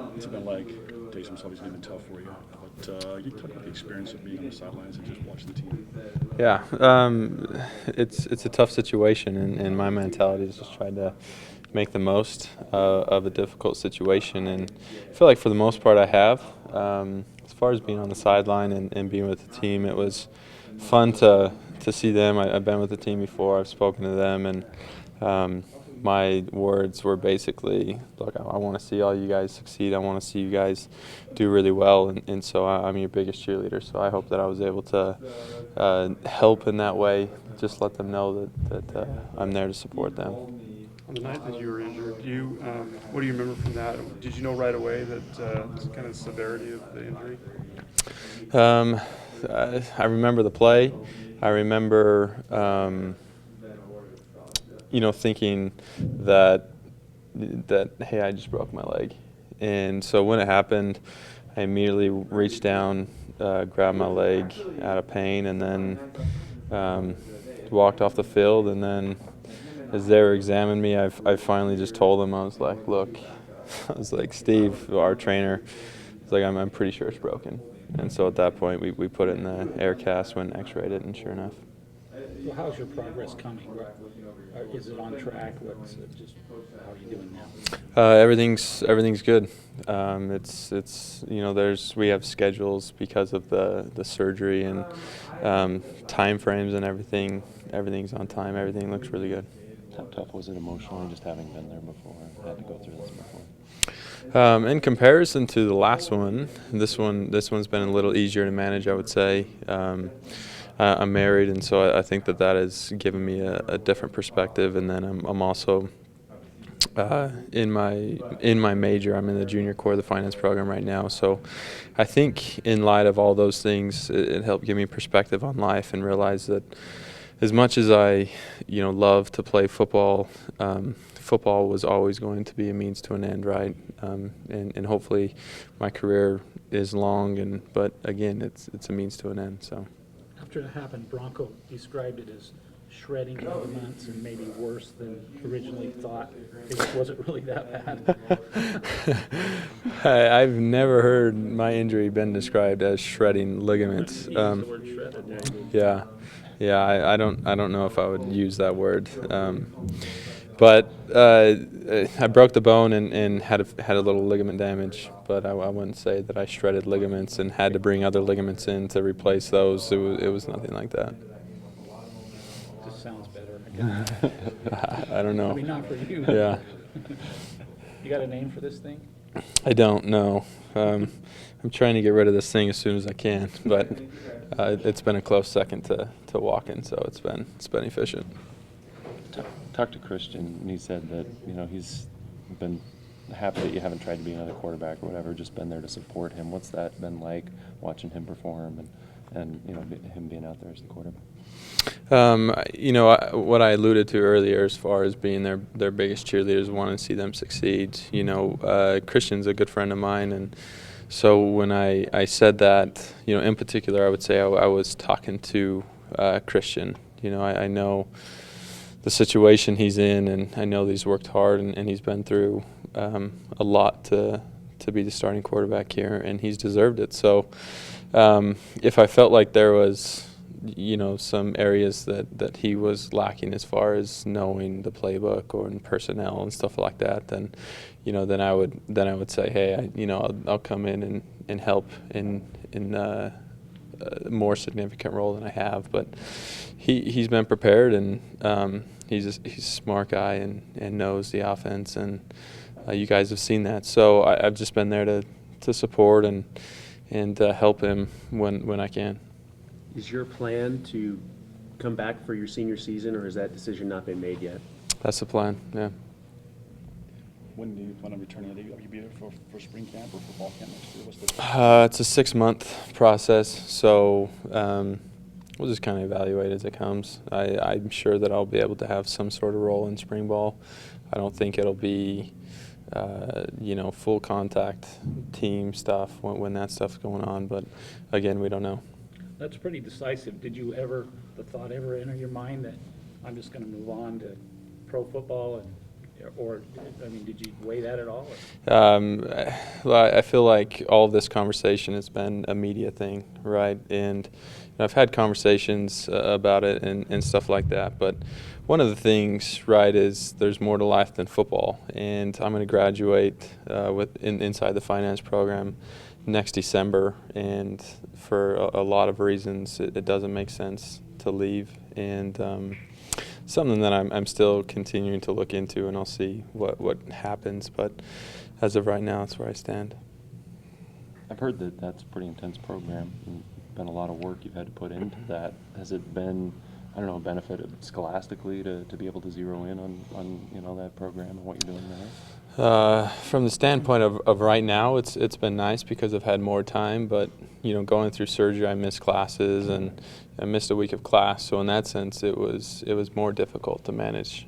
What's it been like? Taysom's obviously been tough for you, but you talk about the experience of being on the sidelines and just watching the team. Yeah, it's a tough situation, and my mentality is just trying to make the most of a difficult situation, and I feel like for the most part I have. As far as being on the sideline and being with the team, it was fun to see them. I've been with the team before. I've spoken to them, and my words were basically, look, I want to see all you guys succeed. I want to see you guys do really well, and so I'm your biggest cheerleader. So I hope that I was able to help in that way, just let them know that I'm there to support them. On the night that you were injured, what do you remember from that? Did you know right away that kind of severity of the injury? I remember the play. I remember, thinking that hey, I just broke my leg, and so when it happened, I immediately reached down, grabbed my leg out of pain, and then walked off the field. And then, as they were examining me, I finally just told them, I was like, look, I was like, Steve, our trainer, was like, I'm pretty sure it's broken. And so at that point, we put it in the air cast, went and x-rayed it, and sure enough. So how's your progress coming? Is it on track? How are you doing now? Everything's good. We have schedules because of the surgery and time frames and everything. Everything's on time. Everything looks really good. How tough was it emotionally, just having been there before and had to go through this before? In comparison to the last one, this one's been a little easier to manage, I would say. I'm married, and so I think that has given me a different perspective. And then I'm also in my major. I'm in the junior core of the finance program right now. So I think in light of all those things, it helped give me perspective on life and realize that as much as I love to play football, football was always going to be a means to an end, right? And hopefully my career is long, but again, it's a means to an end. So. After it happened, Bronco described it as shredding ligaments and maybe worse than originally thought. Was it really that bad? I've never heard my injury been described as shredding ligaments. You used the word shredded. Yeah. I don't know if I would use that word. But I broke the bone and had a little ligament damage, but I wouldn't say that I shredded ligaments and had to bring other ligaments in to replace those. It was nothing like that. Just sounds better, I guess. I don't know. Maybe not for you. Yeah. You got a name for this thing? I don't know. I'm trying to get rid of this thing as soon as I can, but it's been a close second to walking, so it's been efficient. Talked to Christian, and he said that he's been happy that you haven't tried to be another quarterback or whatever, just been there to support him. What's that been like, watching him perform and him being out there as the quarterback? What I alluded to earlier, as far as being their biggest cheerleaders, want to see them succeed. Christian's a good friend of mine, and so when I said that, in particular, I would say I was talking to Christian. I know the situation he's in, and I know that he's worked hard and he's been through a lot to be the starting quarterback here, and he's deserved it. So if I felt like there was some areas that he was lacking as far as knowing the playbook or in personnel and stuff like that, then I would say, hey, I'll come in and help in a more significant role than I have. But he's been prepared, and he's a smart guy and knows the offense, and you guys have seen that. So I've just been there to support and help him when I can. Is your plan to come back for your senior season, or has that decision not been made yet? That's the plan, yeah. When do you plan on returning? Will you be there for spring camp or for fall camp next year? What's the It's a 6-month process, so we'll just kind of evaluate as it comes. I'm sure that I'll be able to have some sort of role in spring ball. I don't think it'll be full contact team stuff when that stuff's going on, but again, we don't know. That's pretty decisive. Did the thought ever enter your mind that I'm just going to move on to pro football Or, I mean, did you weigh that at all? Well, I feel like all of this conversation has been a media thing, right? And I've had conversations about it and stuff like that. But one of the things, right, is there's more to life than football. And I'm going to graduate inside the finance program next December. And for a lot of reasons, it doesn't make sense to leave. And something that I'm still continuing to look into, and I'll see what happens. But as of right now, that's where I stand. I've heard that that's a pretty intense program, and been a lot of work you've had to put into that. Has it been, I don't know, benefited scholastically to be able to zero in on that program and what you're doing there? From the standpoint of right now, it's been nice because I've had more time. But going through surgery, I missed classes and I missed a week of class. So in that sense, it was more difficult to manage.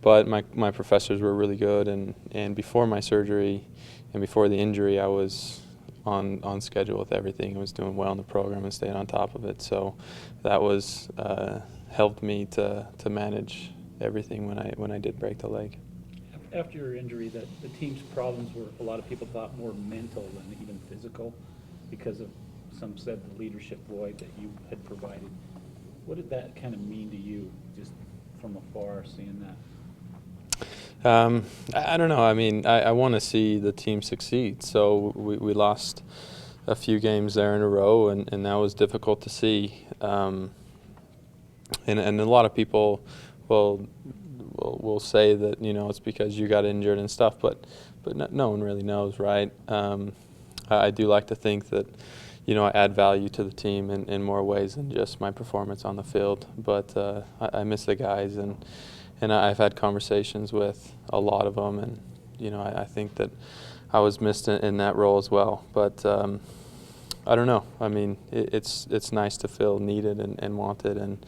But my professors were really good, and before my surgery and before the injury, I was on schedule with everything. I was doing well in the program and staying on top of it. So that was helped me to manage everything when I did break the leg. After your injury, the team's problems were, a lot of people thought, more mental than even physical because of, some said, the leadership void that you had provided. What did that kind of mean to you, just from afar, seeing that? I don't know. I mean, I want to see the team succeed. So we lost a few games there in a row, and that was difficult to see. And a lot of people will say that it's because you got injured and stuff, but no one really knows, right? I do like to think that I add value to the team in more ways than just my performance on the field. But I miss the guys, and I've had conversations with a lot of them, and I think that I was missed in that role as well. But I don't know. I mean, it's nice to feel needed and wanted, and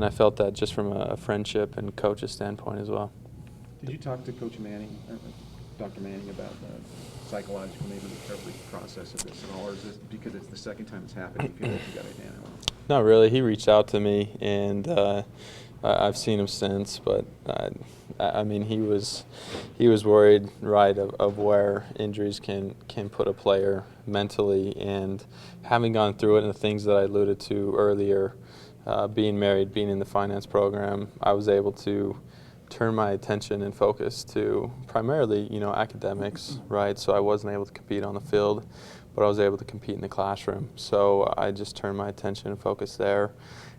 I felt that just from a friendship and coach's standpoint as well. Did you talk to Coach Manning, Dr. Manning, about the psychological, maybe the recovery process of this at all, or is this because it's the second time it's happened, you feel like you got it down? Not really. He reached out to me, and I've seen him since. But I mean, he was worried, right, of where injuries can put a player mentally, and having gone through it and the things that I alluded to earlier. Being married, being in the finance program, I was able to turn my attention and focus to primarily, academics, right? So I wasn't able to compete on the field, but I was able to compete in the classroom. So I just turned my attention and focus there.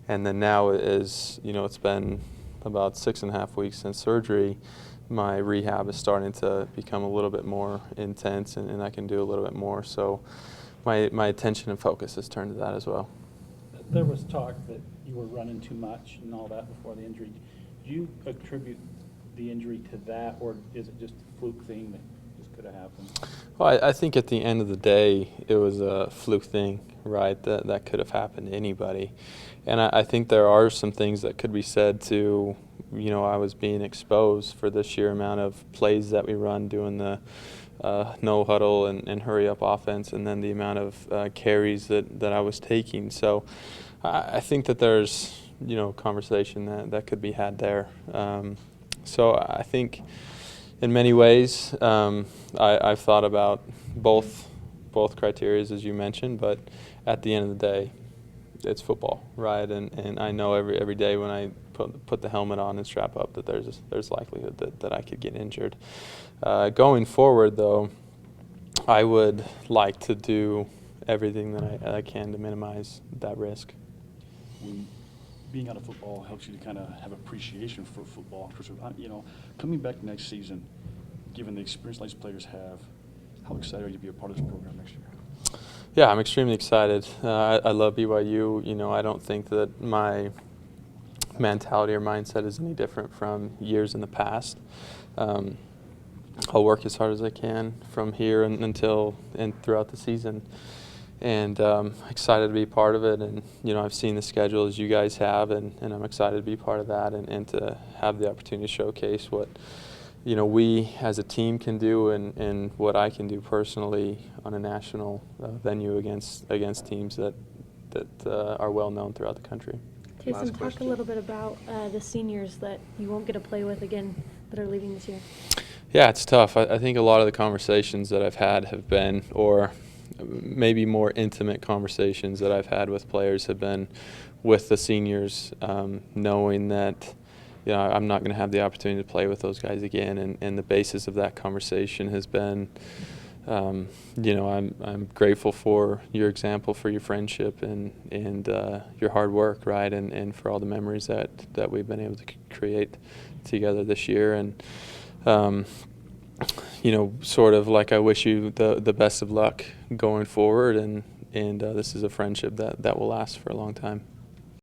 And then now it's been about 6.5 weeks since surgery. My rehab is starting to become a little bit more intense, and I can do a little bit more. So my attention and focus has turned to that as well. There was talk that you were running too much and all that before the injury. Do you attribute the injury to that, or is it just a fluke thing that just could have happened? Well, I think at the end of the day, it was a fluke thing, right? That could have happened to anybody. And I think there are some things that could be said to, I was being exposed for the sheer amount of plays that we run, doing the no huddle and hurry up offense, and then the amount of carries that I was taking. So I think that there's conversation that could be had there. So I think in many ways I've thought about both criteria as you mentioned, but at the end of the day, it's football, right? And I know every day when I put the helmet on and strap up that there's likelihood that I could get injured. Going forward, though, I would like to do everything that I can to minimize that risk. Being out of football helps you to kind of have appreciation for football. Coming back next season, given the experience these players have, how excited are you to be a part of this program next year? Yeah, I'm extremely excited. I love BYU. I don't think that my mentality or mindset is any different from years in the past. I'll work as hard as I can from here and throughout the season, and excited to be part of it. And I've seen the schedule as you guys have, and I'm excited to be part of that and to have the opportunity to showcase what we as a team can do and what I can do personally on a national venue against teams that are well known throughout the country. Taysom, talk a little bit about the seniors that you won't get to play with again that are leaving this year? Yeah, it's tough. I think a lot of the conversations that I've had have been, or maybe more intimate conversations that I've had with players have been with the seniors, knowing that I'm not going to have the opportunity to play with those guys again, and the basis of that conversation has been, I'm grateful for your example, for your friendship, and your hard work, right, and for all the memories that we've been able to create together this year, and sort of like I wish you the best of luck going forward, and this is a friendship that will last for a long time.